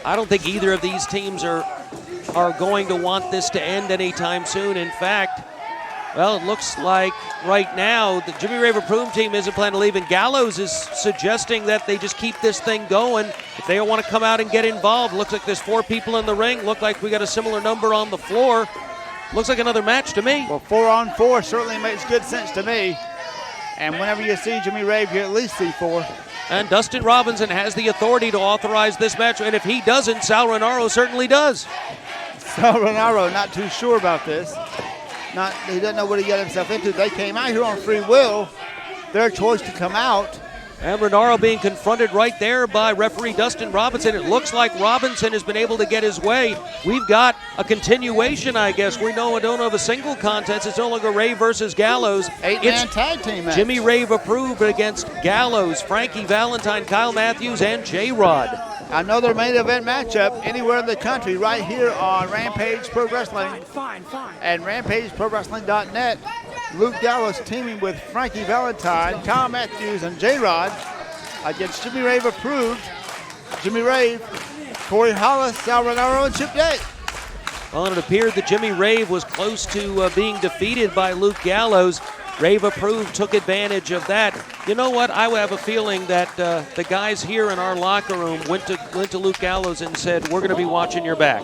I don't think either of these teams are going to want this to end anytime soon. In fact, well, it looks like right now the Jimmy Rave approved team isn't planning to leave, and Gallows is suggesting that they just keep this thing going. If they don't want to come out and get involved, looks like there's 4 people in the ring. Look like we got a similar number on the floor. Looks like another match to me. Well, 4 on 4 certainly makes good sense to me. And whenever you see Jimmy Rave, you at least see 4. And Dustin Robinson has the authority to authorize this match, and if he doesn't, Sal Rinauro certainly does. Sal Rinauro not too sure about this. He doesn't know what he got himself into. They came out here on free will. Their choice to come out. And Rinauro being confronted right there by referee Dustin Robinson. It looks like Robinson has been able to get his way. We've got a continuation, I guess. We don't have a single contest. It's no longer Rave versus Gallows. 8-man tag team match. Jimmy Rave approved against Gallows, Frankie, Valentine, Kyle Matthews, and J-Rod. Another main event matchup anywhere in the country right here on Rampage Pro Wrestling and RampageProWrestling.net. Luke Gallows teaming with Frankie Valentine, Kyle Matthews, and J-Rod against Jimmy Rave approved. Jimmy Rave, Corey Hollis, Sal Rinauro, and Chip Day. Well, it appeared that Jimmy Rave was close to being defeated by Luke Gallows. Rave approved took advantage of that. You know what? I have a feeling that the guys here in our locker room went to Luke Gallows and said, "We're going to be watching your back."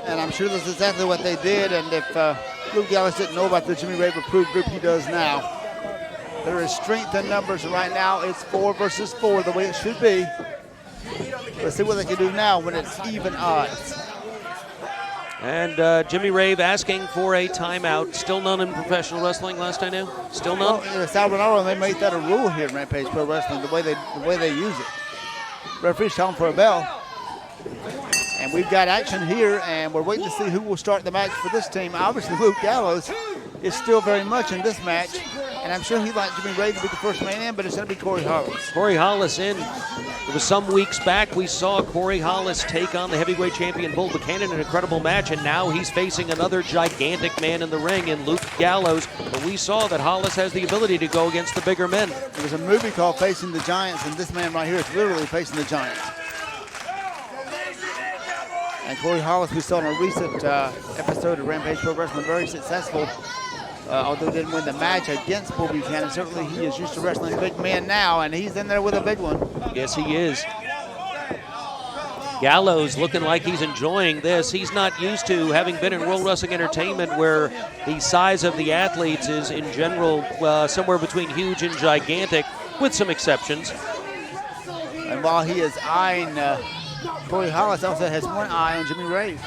And I'm sure that's exactly what they did. And if Luke Gallows didn't know about the Jimmy Rave approved group, he does now. There is strength in numbers right now. It's 4 versus 4, the way it should be. Let's see what they can do now when it's even odds. And Jimmy Rave asking for a timeout. Still none in professional wrestling, last I knew? Still none? Well, Sal Rinauro, they made that a rule here in Rampage Pro Wrestling, the way they use it. Referee's calling for a bell. And we've got action here, and we're waiting to see who will start the match for this team. Obviously, Luke Gallows is still very much in this match, and I'm sure he'd like Jimmy Rave to be the first man in, but it's going to be Corey Hollis. Corey Hollis in. It was some weeks back we saw Corey Hollis take on the heavyweight champion Bull Buchanan in an incredible match, and now he's facing another gigantic man in the ring in Luke Gallows. But we saw that Hollis has the ability to go against the bigger men. There's a movie called Facing the Giants, and this man right here is literally facing the Giants. And Corey Hollis, we saw in a recent episode of Rampage Pro Wrestling, very successful. Although didn't win the match against Bull Buchanan, certainly he is used to wrestling big men now, and he's in there with a big one. Yes, he is. Gallows looking like he's enjoying this. He's not used to having been in World Wrestling Entertainment, where the size of the athletes is in general somewhere between huge and gigantic, with some exceptions. And while he is eyeing Corey Hollis, also has one eye on Jimmy Rave.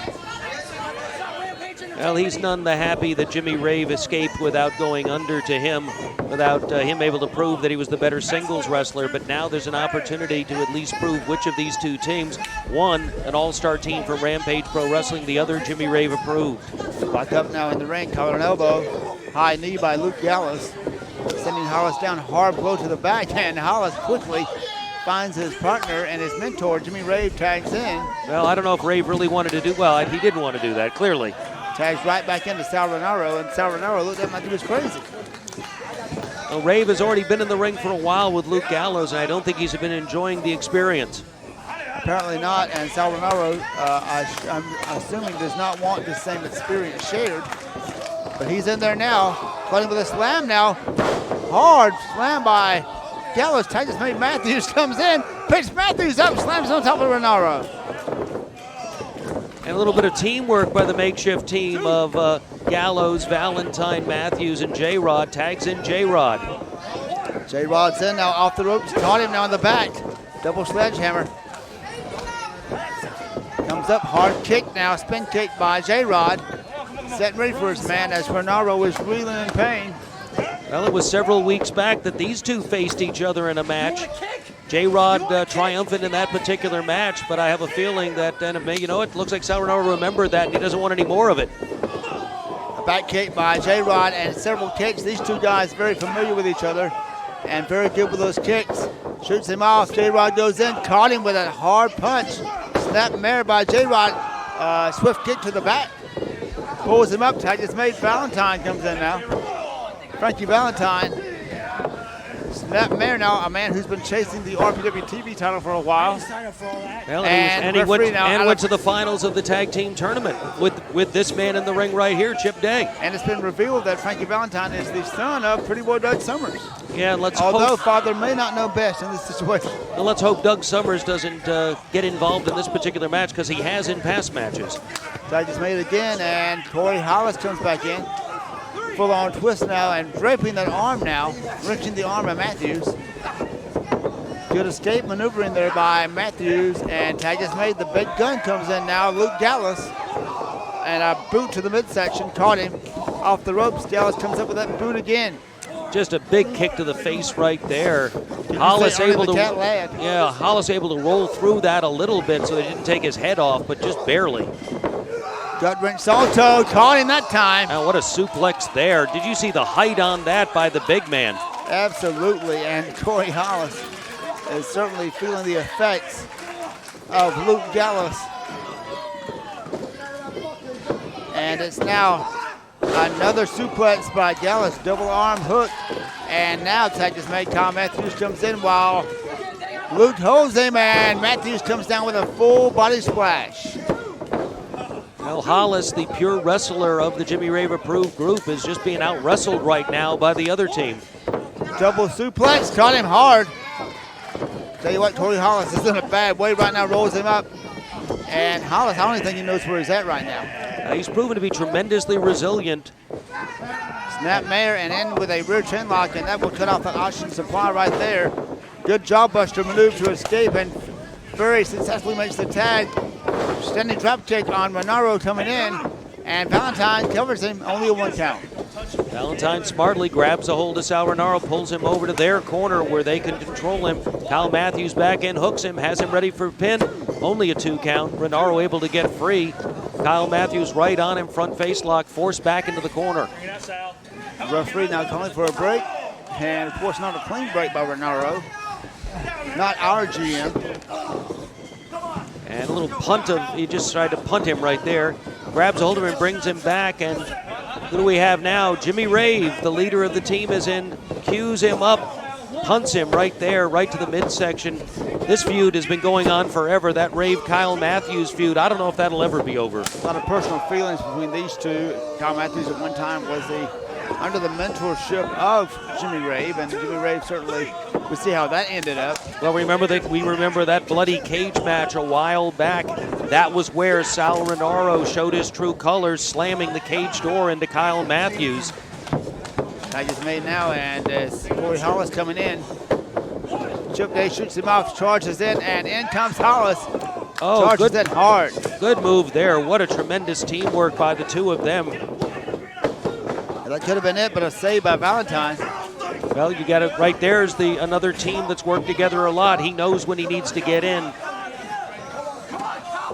Well, he's none the happy that Jimmy Rave escaped without going under to him, without him able to prove that he was the better singles wrestler. But now there's an opportunity to at least prove which of these two teams, one, an all-star team from Rampage Pro Wrestling, the other, Jimmy Rave approved. Back up now in the ring, collar and elbow. High knee by Luke Gallows. Sending Hollis down, hard blow to the back, and Hollis quickly finds his partner, and his mentor, Jimmy Rave, tags in. Well, I don't know if Rave really wanted to do, well, he didn't want to do that, clearly. Tags right back into Sal Rinauro, and Sal Rinauro looked at him like he was crazy. Well, Rave has already been in the ring for a while with Luke Gallows, and I don't think he's been enjoying the experience. Apparently not, and Sal Rinauro, I'm assuming, does not want the same experience shared. But he's in there now, fighting with a slam now. Hard slam by Gallows. Titus made Matthews comes in, picks Matthews up, slams on top of Rinauro. And a little bit of teamwork by the makeshift team of Gallows, Valentine, Matthews, and J-Rod. Tags in J-Rod. J-Rod's in now, off the ropes. Caught him now in the back. Double sledgehammer. Comes up, hard kick now, spin kick by J-Rod. Set ready for his man as Rinauro is reeling in pain. Well, it was several weeks back that these two faced each other in a match. J-Rod triumphant in that particular match, but I have a feeling that, you know, it looks like Sal Rinauro remembered that and he doesn't want any more of it. A back kick by J-Rod and several kicks. These two guys very familiar with each other and very good with those kicks. Shoots him off. J-Rod goes in, caught him with a hard punch. Snap mare by J-Rod. Swift kick to the back. Pulls him up. Titus made Valentine comes in now. Frankie Valentine Snap Mayer now, a man who's been chasing the RPW TV title for a while. Well, and he went to the finals of the tag team tournament with this man in the ring right here, Chip Day. And it's been revealed that Frankie Valentine is the son of Pretty Boy Doug Summers. Yeah, Although father may not know best in this situation. Well, let's hope Doug Summers doesn't get involved in this particular match, because he has in past matches. Tag is made again, and Corey Hollis comes back in. Full-on twist now and draping that arm now, wrenching the arm of Matthews. Good escape maneuvering there by Matthews, and tag is made. The big gun comes in now, Luke Gallows, and a boot to the midsection, caught him off the ropes. Gallows comes up with that boot again. Just a big kick to the face right there. Hollis able to roll through that a little bit so they didn't take his head off, but just barely. Gut wrench Salto, caught him that time. And what a suplex there. Did you see the height on that by the big man? Absolutely, and Corey Hollis is certainly feeling the effects of Luke Gallows. And it's now another suplex by Gallows, double arm hook. And now tag is made. Kyle Matthews comes in while Luke holds him, and Matthews comes down with a full body splash. Well, Hollis, the pure wrestler of the Jimmy Rave approved group, is just being out-wrestled right now by the other team. Double suplex, caught him hard. Tell you what, Corey Hollis is in a bad way right now, rolls him up. And Hollis, I don't even think he knows where he's at right now. He's proven to be tremendously resilient. Snap Mayer and in with a rear chin lock, and that will cut off that oxygen supply right there. Good jawbuster maneuver to escape, and very successfully makes the tag. Standing drop kick on Rinauro coming in, and Valentine covers him, only a 1 count. Valentine smartly grabs a hold of Sal Rinauro, pulls him over to their corner where they can control him. Kyle Matthews back in, hooks him, has him ready for a pin. Only a 2 count. Rinauro able to get free. Kyle Matthews right on him, front face lock, forced back into the corner. Referee now calling for a break, and of course not a clean break by Rinauro. Not our GM. And a little punt he just tried to punt him right there. Grabs a hold of him and brings him back. And who do we have now? Jimmy Rave, the leader of the team, is in, cues him up, punts him right there, right to the midsection. This feud has been going on forever, that Rave-Kyle Matthews feud. I don't know if that'll ever be over. A lot of personal feelings between these two. Kyle Matthews at one time was under the mentorship of Jimmy Rave, and Jimmy Rave certainly, we'll see how that ended up. Well, we remember that bloody cage match a while back. That was where Sal Rinauro showed his true colors, slamming the cage door into Kyle Matthews. Tag is made now, and as Corey Hollis coming in, Chip Day shoots him off, charges in, and in comes Hollis. Oh, charges in hard. Good move there. What a tremendous teamwork by the two of them. That could have been it, but a save by Valentine. Well, you got it right there is another team that's worked together a lot. He knows when he needs to get in.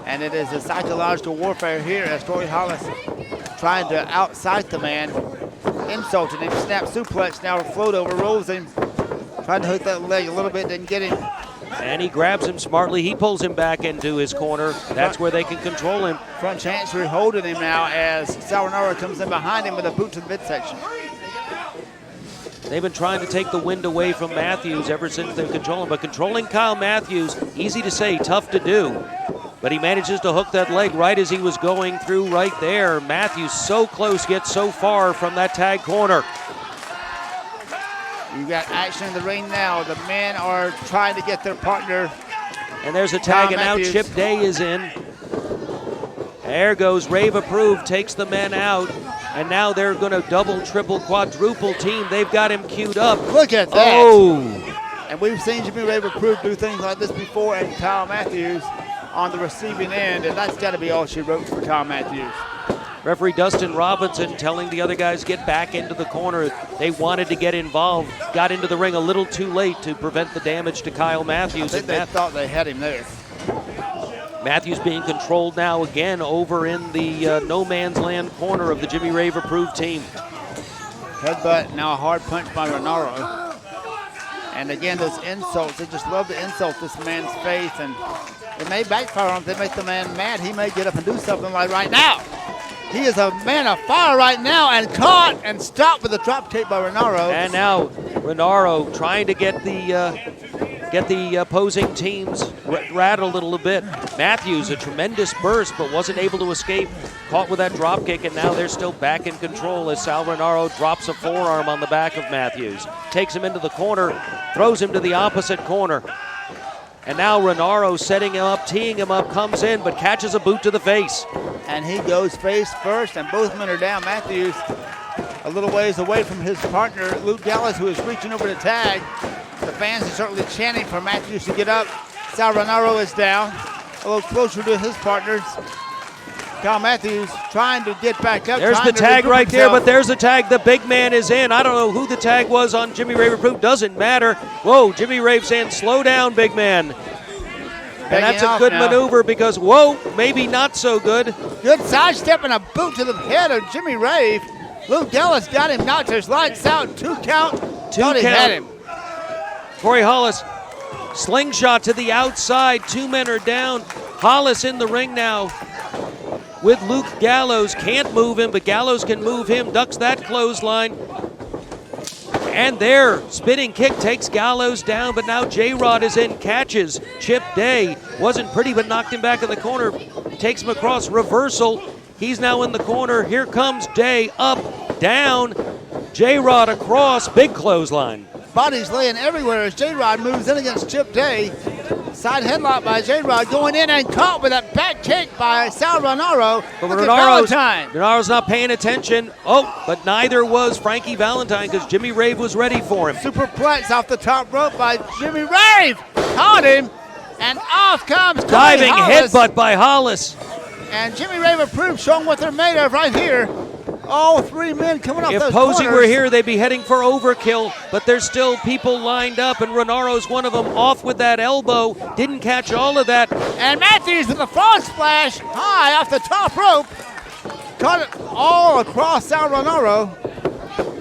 And it is a psychological warfare here as Corey Hollis trying to outsight the man. Insulted him, snap suplex, now float over, rolls him. Trying to hook that leg a little bit, didn't get him. And he grabs him smartly. He pulls him back into his corner. That's where they can control him. Front chancery holding him now as Sal Rinauro comes in behind him with a boot to the midsection. They've been trying to take the wind away from Matthews ever since they've controlled him. But controlling Kyle Matthews, easy to say, tough to do. But he manages to hook that leg right as he was going through right there. Matthews so close, yet so far from that tag corner. You got action in the ring now. The men are trying to get their partner. And there's a tag, and now Chip Day is in. There goes Rave approved, takes the men out. And now they're going to double, triple, quadruple team. They've got him queued up. Look at that. Oh. And we've seen Jimmy Rave approved do things like this before, and Kyle Matthews on the receiving end, and that's got to be all she wrote for Kyle Matthews. Referee Dustin Robinson telling the other guys get back into the corner. They wanted to get involved, got into the ring a little too late to prevent the damage to Kyle Matthews. I think they thought they had him there. Matthews being controlled now again over in the no man's land corner of the Jimmy Rave approved team. Headbutt, now a hard punch by Rinauro. And again, those insults, they just love to insult this man's faith, and it may backfire on him. They make the man mad. He may get up and do something like right now. He is a man of fire right now, and caught and stopped with a drop kick by Rinauro. And now Rinauro trying to get the opposing teams rattled a little bit. Matthews, a tremendous burst, but wasn't able to escape. Caught with that drop kick, and now they're still back in control as Sal Rinauro drops a forearm on the back of Matthews. Takes him into the corner, throws him to the opposite corner. And now Rinauro setting him up, teeing him up, comes in, but catches a boot to the face. And he goes face first, and both men are down. Matthews a little ways away from his partner, Luke Gallows, who is reaching over to tag. The fans are certainly chanting for Matthews to get up. Sal Rinauro is down, a little closer to his partners. Kyle Matthews trying to get back up. There's the tag right there, but there's the tag. The big man is in. I don't know who the tag was on Jimmy Rave approved. Doesn't matter. Whoa, Jimmy Rave saying, slow down, big man. And that's a good maneuver because, whoa, maybe not so good. Good sidestep and a boot to the head of Jimmy Rave. Luke Gallows got him knocked his lights out. Two count. He had him. Corey Hollis, slingshot to the outside. Two men are down. Hollis in the ring now with Luke Gallows. Can't move him, but Gallows can move him. Ducks that clothesline. And there, spinning kick takes Gallows down, but now J-Rod is in, catches Chip Day. Wasn't pretty, but knocked him back in the corner. Takes him across, reversal. He's now in the corner. Here comes Day, up, down. J-Rod across, big clothesline. Bodies laying everywhere as J-Rod moves in against Chip Day. Side headlock by J-Rod going in and caught with a back kick by Sal Rinauro. But Rinauro's not paying attention. Oh, but neither was Frankie Valentine because Jimmy Rave was ready for him. Superplex off the top rope by Jimmy Rave. Caught him, and off comes diving headbutt by Hollis. And Jimmy Rave approved, showing what they're made of right here. All three men coming up those If Posey corners. were here, they'd be heading for overkill, but there's still people lined up, and Rinauro's one of them, off with that elbow. Didn't catch all of that. And Matthews with a frog splash high off the top rope. Caught it all across Sal Rinauro.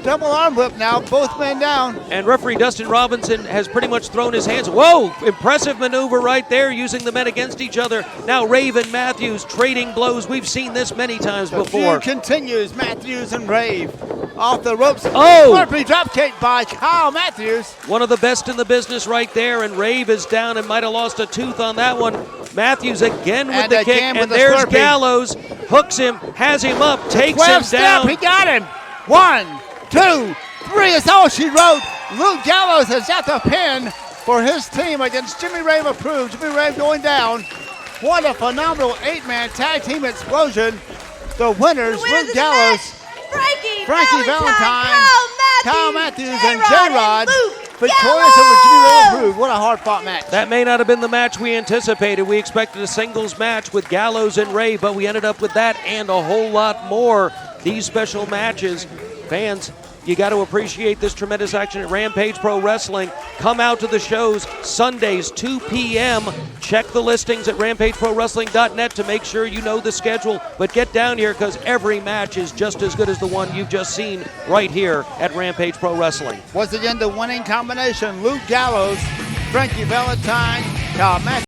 Double arm whip now, both men down. And referee Dustin Robinson has pretty much thrown his hands. Whoa, impressive maneuver right there, using the men against each other. Now Rave and Matthews trading blows. We've seen this many times before. The feud continues, Matthews and Rave. Off the ropes. Oh! Scorpion drop kick by Kyle Matthews. One of the best in the business right there, and Rave is down and might have lost a tooth on that one. Matthews again with the kick, and there's Gallows. Hooks him, has him up, takes him down. He got him. 1, 2, 3 is all she wrote. Luke Gallows has got the pin for his team against Jimmy Rave approved. Jimmy Rave going down. What a phenomenal 8-man tag team explosion. The winners, Luke Gallows, Frankie Valentine, Kyle Matthews, and J-Rod. Victorious over Jimmy Rave approved. What a hard-fought match. That may not have been the match we anticipated. We expected a singles match with Gallows and Rave, but we ended up with that and a whole lot more. These special matches, fans, you got to appreciate this tremendous action at Rampage Pro Wrestling. Come out to the shows Sundays, 2 p.m. Check the listings at rampageprowrestling.net to make sure you know the schedule. But get down here because every match is just as good as the one you've just seen right here at Rampage Pro Wrestling. Once again, the winning combination, Luke Gallows, Frankie Valentine, Kyle Matthews.